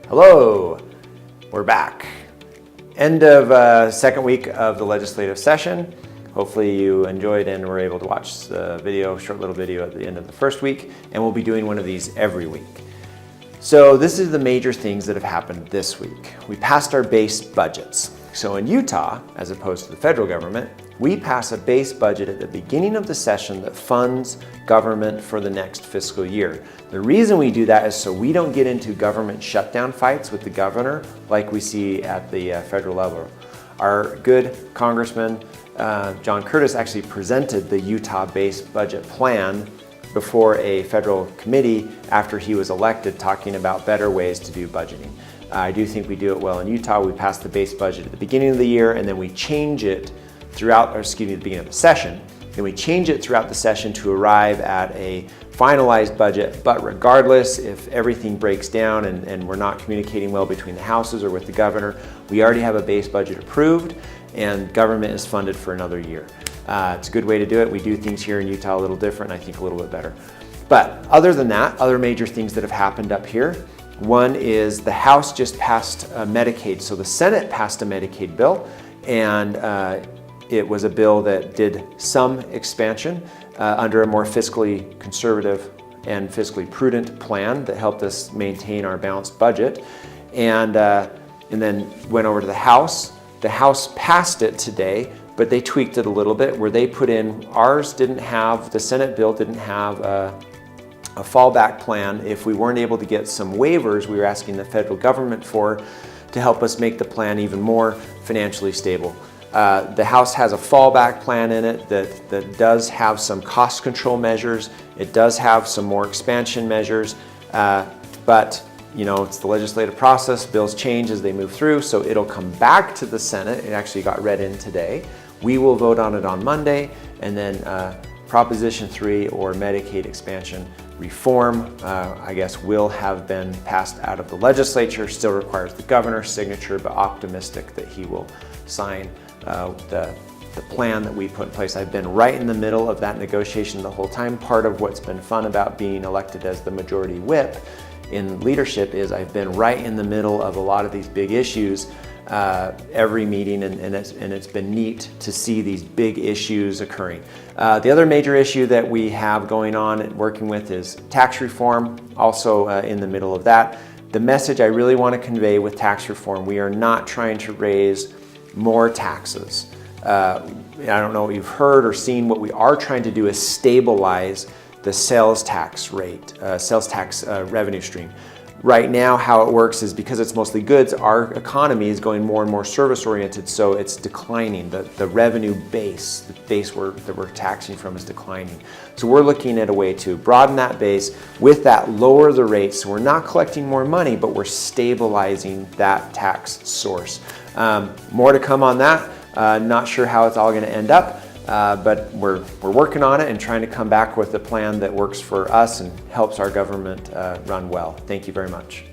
Hello, we're back. End of second week of the legislative session. Hopefully you enjoyed and were able to watch the video, short little video at the end of the first week, and we'll be doing one of these every week. So this is the major things that have happened this week. We passed our base budgets. So in Utah, as opposed to the federal government, we pass a base budget at the beginning of the session that funds government for the next fiscal year. The reason we do that is so we don't get into government shutdown fights with the governor like we see at the federal level. Our good Congressman John Curtis actually presented the Utah base budget plan before a federal committee after he was elected, talking about better ways to do budgeting. I do think we do it well in Utah. We pass the base budget at the beginning of the year, and then we change it throughout, or excuse me, the beginning of the session. Then we change it throughout the session to arrive at a finalized budget. But regardless, if everything breaks down and we're not communicating well between the houses or with the governor, we already have a base budget approved and government is funded for another year. It's a good way to do it. We do things here in Utah a little different, I think a little bit better. But other than that, other major things that have happened up here. One is the House just passed Medicaid. So the Senate passed a Medicaid bill, and it was a bill that did some expansion under a more fiscally conservative and fiscally prudent plan that helped us maintain our balanced budget. And then went over to the House. The House passed it today, but they tweaked it a little bit where they put in, ours didn't have, the Senate bill didn't have a fallback plan if we weren't able to get some waivers we were asking the federal government for to help us make the plan even more financially stable. The House has a fallback plan in it that does have some cost control measures. It does have some more expansion measures, but you know, it's the legislative process. Bills change as they move through, so it'll come back to the Senate. It actually got read in today. We will vote on it on Monday, and then Proposition 3 or Medicaid expansion reform, I guess, will have been passed out of the legislature. Still requires the governor's signature, but optimistic that he will sign the plan that we put in place. I've been right in the middle of that negotiation the whole time. Part of what's been fun about being elected as the majority whip in leadership is I've been right in the middle of a lot of these big issues every meeting, and it's been neat to see these big issues occurring. The other major issue that we have going on and working with is tax reform, also in the middle of that. The message I really want to convey with tax reform, we are not trying to raise more taxes. I don't know what you've heard or seen. What we are trying to do is stabilize the sales tax rate, sales tax revenue stream. Right now, how it works is because it's mostly goods, our economy is going more and more service-oriented, so it's declining. The revenue base, the base that we're taxing from is declining. So we're looking at a way to broaden that base, with that lower the rates, so we're not collecting more money, but we're stabilizing that tax source. More to come on that. Not sure how it's all going to end up. But we're working on it and trying to come back with a plan that works for us and helps our government run well. Thank you very much.